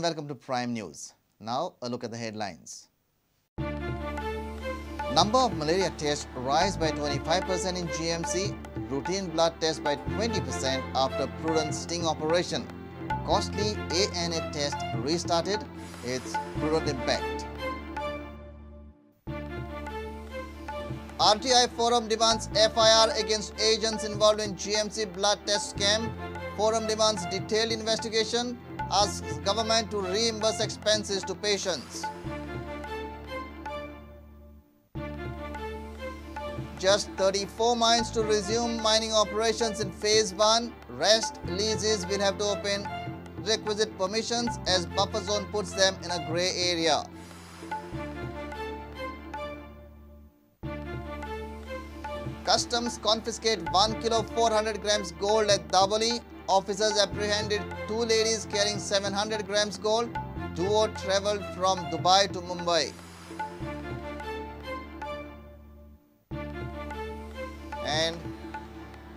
welcome to Prime News. Now a look at the headlines. Number of malaria tests rise by 25% in GMC, routine blood tests by 20% after Prudent sting operation. Costly ANA test restarted, its Prudent impact. RTI Forum demands FIR against agents involved in GMC blood test scam. Forum demands detailed investigation, asks government to reimburse expenses to patients. Just 34 mines to resume mining operations in Phase 1. Rest leases will have to obtain requisite permissions as buffer zone puts them in a grey area. Customs confiscate 1 kilo 400 grams gold at Daboli. Officers apprehended 2 ladies carrying 700 grams gold. Duo travelled from Dubai to Mumbai. And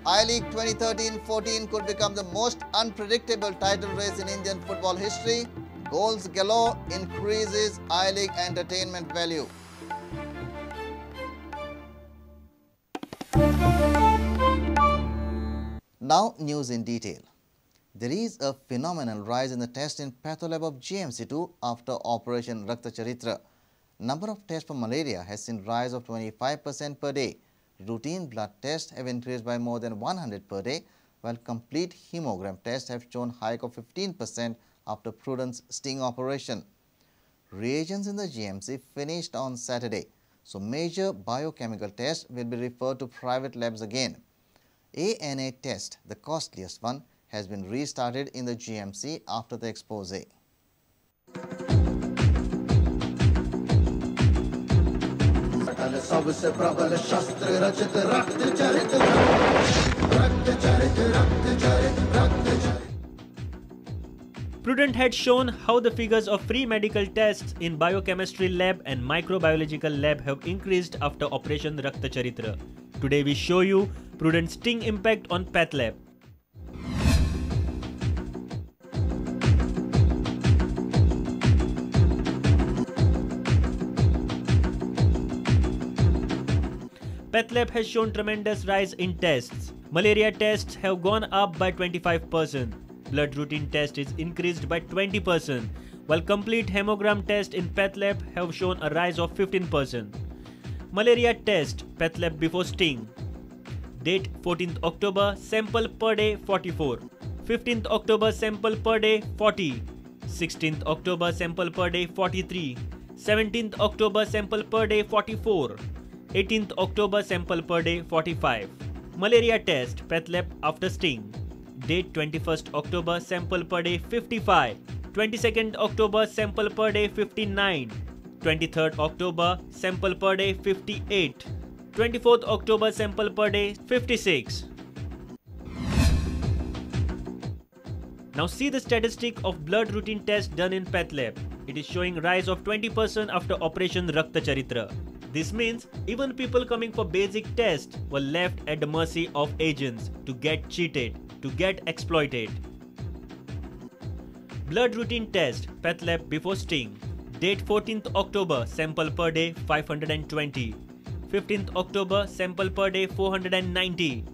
I-League 2013-14 could become the most unpredictable title race in Indian football history. Goals galore increases I-League entertainment value. Now news in detail. There is a phenomenal rise in the test in Patholab of GMC2 after Operation Rakhta Charitra. Number of tests for malaria has seen rise of 25% per day. Routine blood tests have increased by more than 100 per day, while complete hemogram tests have shown hike of 15% after Prudent's sting operation. Reagents in the GMC finished on Saturday, so major biochemical tests will be referred to private labs again. ANA test, the costliest one, has been restarted in the GMC after the expose. Prudent had shown how the figures of free medical tests in biochemistry lab and microbiological lab have increased after Operation Rakhta Charitra. Today we show you Prudent's sting impact on Patholab. Patholab has shown tremendous rise in tests. Malaria tests have gone up by 25%. Blood routine test is increased by 20%, while complete hemogram test in Patholab have shown a rise of 15%. Malaria test, Patholab before sting. Date 14th October, sample per day 44. 15th October, sample per day 40. 16th October, sample per day 43. 17th October, sample per day 44. 18th October, sample per day 45. Malaria test, Patholab after sting. Date 21st October, sample per day 55. 22nd October, sample per day 59. 23rd October, sample per day 58. 24th October, sample per day 56. Now see the statistic of blood routine test done in Patholab. It is showing rise of 20% after Operation Rakhta Charitra. This means even people coming for basic tests were left at the mercy of agents to get cheated, to get exploited. Blood routine test, Patholab before sting. Date 14th October, sample per day 520. 15th October, sample per day 490.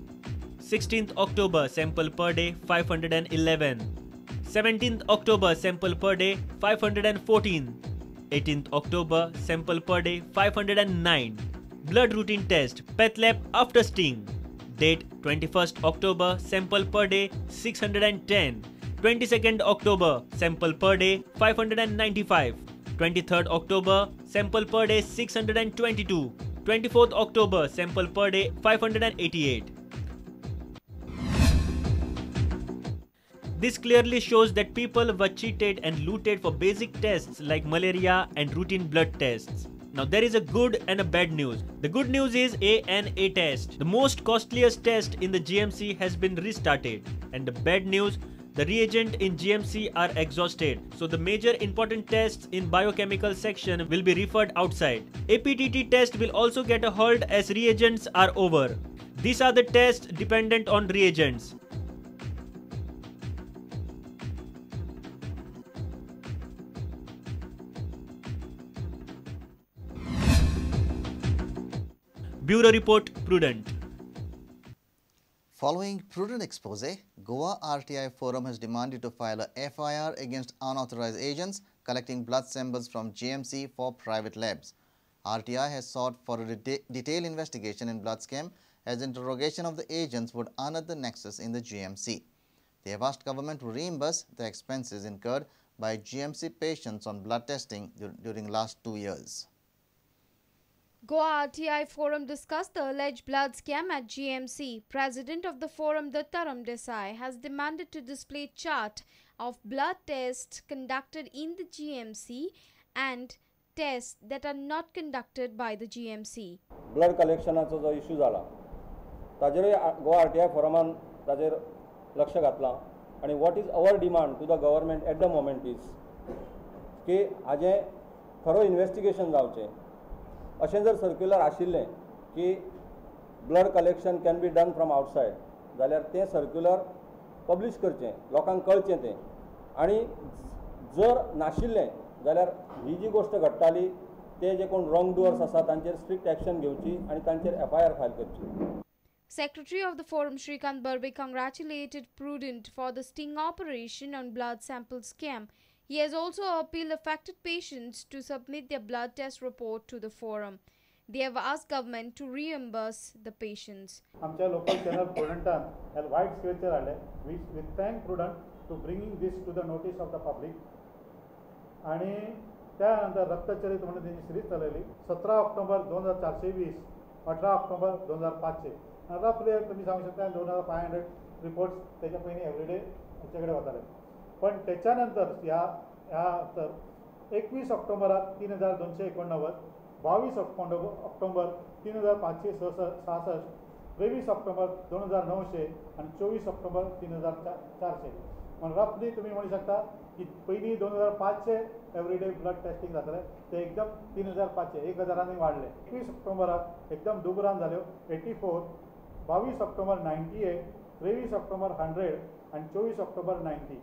16th October, sample per day 511. 17th October, sample per day 514. 18th October, sample per day 509. Blood routine test, Patholab after sting. Date 21st October, sample per day 610. 22nd October, sample per day 595. 23rd October, sample per day 622. 24th October, sample per day 588. This clearly shows that people were cheated and looted for basic tests like malaria and routine blood tests. Now there is a good and a bad news. The good news is ANA test, the most costliest test in the GMC, has been restarted. And the bad news, the reagent in GMC are exhausted, so the major important tests in biochemical section will be referred outside. APTT test will also get a hold as reagents are over. These are the tests dependent on reagents. Bureau Report, Prudent. Following Prudent expose, Goa RTI Forum has demanded to file a FIR against unauthorized agents collecting blood samples from GMC for private labs. RTI has sought for a detailed investigation in blood scam as interrogation of the agents would unearth the nexus in the GMC. They have asked government to reimburse the expenses incurred by GMC patients on blood testing during last 2 years. Goa RTI Forum discussed the alleged blood scam at GMC. President of the forum, Dattaram Desai, has demanded to display chart of blood tests conducted in the GMC and tests that are not conducted by the GMC. Blood collectionाचो जो issue जाला ताजेर Goa RTI फोरमान ताजेर लक्ष घातलां आनी what is our demand to the government at the moment is की हाजें थरो इन्वेस्टिगेशन जावचें अशें जर सर्क्युलर आशिल्लें की blood collection can be done from outside जाल्यार तें सर्क्युलर पब्लीश करचें लोकांक कळचें तें आनी जर नाशिल्लें जाल्यार ही जी गोष्ट घडटाली ते जे कोण रॉंग डुअर्स आसा तांचेर स्ट्रिक्ट एक्शन घेवची आनी तांचेर FIR फायल करची. Secretary of the Forum Shrikant Barbe congratulated Prudent for the sting operation on blood sample scam. He has also appealed affected patients to submit their blood test report to the forum. They have asked government to reimburse the patients. आमच्या local channel प्रुडंटान हे वायट scripture हाडले. We thank Prudent to bringing this to the notice of the public. आणि त्यानंतर रक्तचरित्र म्हणून त्यांची series चालवली 17 October 2420 18 October 2005 रफली तुम्ही सांगू शकता 2500 रिपोर्ट्स त्याच्या पहिले एव्हरीडे आमच्याकडे होताले पण त्याच्यानंतर या तर 21 ऑक्टोबरात 3289 22 ऑक्टोबर 3566 23 ऑक्टोबर 2900 आणि 24 ऑक्टोबर 3400 म्हणजे रफली तुम्ही म्हणू शकता की पहिली 2500 एव्हरीडे ब्लड टेस्टिंग जातले ते एकदम 3500 1000 वाढले 21 ऑक्टोबरात एकदम दुगरान झाले 84 22 ऑक्टोबर 98 23 ऑक्टोबर 100 आणि 24 ऑक्टोबर 90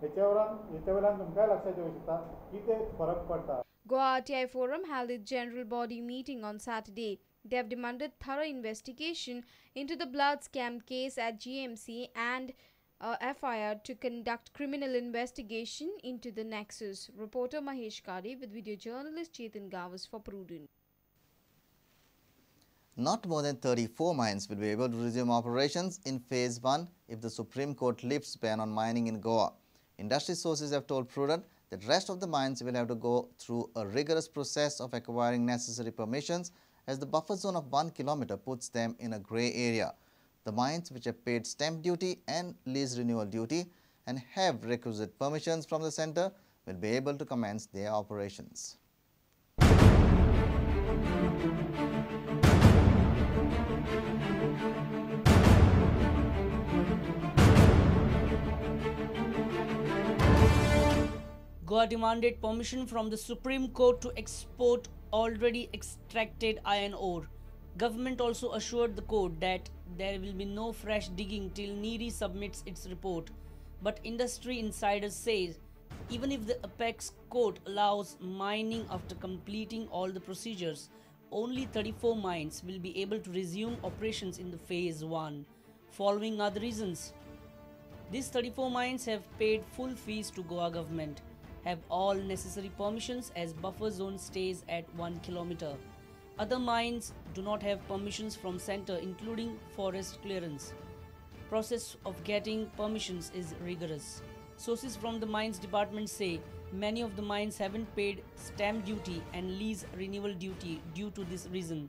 याच्यावरून तुमकां लक्षात येऊ शकता की ते फरक पडता. Goa RTI Forum held its general body meeting on Saturday. They have demanded thorough investigation into the blood scam case at GMC and FIR to conduct criminal investigation into the nexus. Reporter Mahesh Kari with video journalist Chetan Gavas for Prudent. Not more than 34 mines will be able to resume operations in Phase 1 if the Supreme Court lifts ban on mining in Goa. Industry sources have told Prudent that rest of the mines will have to go through a rigorous process of acquiring necessary permissions as the buffer zone of 1 kilometer puts them in a grey area. The mines which have paid stamp duty and lease renewal duty and have requisite permissions from the centre will be able to commence their operations. Goa demanded permission from the Supreme Court to export already extracted iron ore. Government also assured the court that there will be no fresh digging till NEERI submits its report. But industry insiders say even if the apex court allows mining after completing all the procedures, only 34 mines will be able to resume operations in the Phase 1, following other reasons. These 34 mines have paid full fees to Goa government, have all necessary permissions as buffer zone stays at 1 kilometer. Other mines do not have permissions from centre including forest clearance. Process of getting permissions is rigorous. Sources from the mines department say many of the mines haven't paid stamp duty and lease renewal duty due to this reason.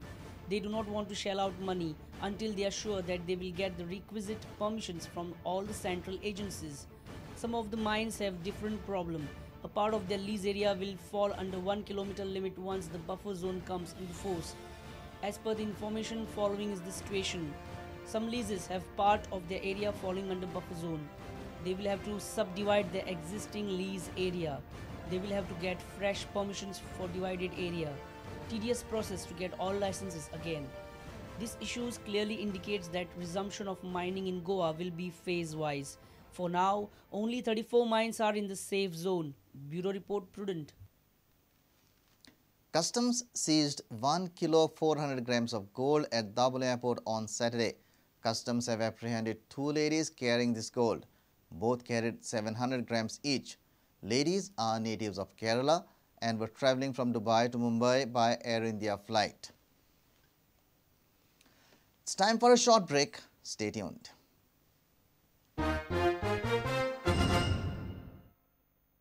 They do not want to shell out money until they are sure that they will get the requisite permissions from all the central agencies. Some of the mines have different problem. A part of their lease area will fall under 1 kilometer limit once the buffer zone comes into force. As per the information following is the situation. Some leases have part of their area falling under buffer zone. They will have to subdivide their existing lease area. They will have to get fresh permissions for divided area. Tedious process to get all licenses again. This issues clearly indicates that resumption of mining in Goa will be phase-wise. For now, only 34 mines are in the safe zone. Bureau Report, Prudent. Customs seized 1 kilo 400 grams of gold at Dabhol Airport on Saturday. Customs have apprehended 2 ladies carrying this gold. Both carried 700 grams each. Ladies are natives of Kerala and were travelling from Dubai to Mumbai by Air India flight. It's time for a short break. Stay tuned.